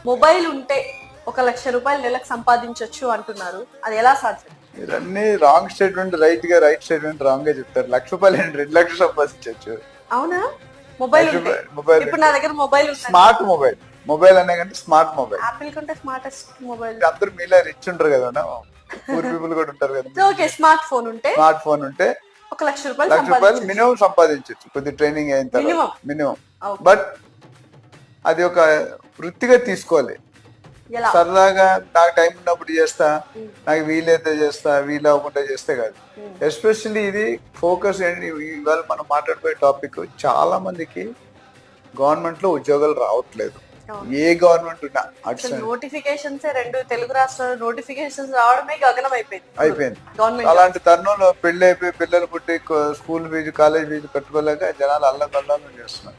Mobile ఉంటే 1,00,000 నెలకు సంపాదించొచ్చు అంటున్నారు, అది ఎలా సాధ్యం? ఇవన్నీ wrong statement, right statement wrong గా చెప్తారు. ₹1,00,000 ఏంటి, 2,00,000 సంపాదించవచ్చు. అవునా? మొబైల్ ఉంటే. మొబైల్ ఇప్పుడు నా దగ్గర మొబైల్ ఉంది. స్మార్ట్ మొబైల్ అనే కంటే స్మార్ట్ మొబైల్. యాపిల్ కంటే స్మార్టెస్ట్ మొబైల్. అందరూ మీలా రిచ్ ఉంటారు కదా, పూర్ పీపుల్ కూడా ఉంటారు కదా. ఓకే, స్మార్ట్ ఫోన్ ఉంటే ₹1,00,000 మినిమం సంపాదించవచ్చు, కొద్ది ట్రైనింగ్ అయిన తర్వాత మినిమం. బట్ అది ఒక వృత్తిగా తీసుకోవాలి. సరదాగా నాకు టైం ఉన్నప్పుడు చేస్తా, నాకు వీలైతే చేస్తా, వీలు అవ్వకుండా చేస్తే కాదు. ఎస్పెషల్లీ ఇది ఫోకస్ ఏంటి, ఇవాళ మనం మాట్లాడిపోయే టాపిక్, చాలా మందికి గవర్నమెంట్ లో ఉద్యోగాలు రావట్లేదు. ఏ గవర్నమెంట్ ఉన్నా నోటిఫికేషన్స్ 2 తెలుగు రాష్ట్రాల నోటిఫికేషన్స్ రావడమే గగనం అయిపోయింది. అలాంటి తరుణంలో పెళ్లి అయిపోయి పిల్లలు పుట్టి స్కూల్ ఫీజు, కాలేజ్ ఫీజు కట్టుకోలేక జనాలు అల్లకల్లాలు చేస్తున్నారు.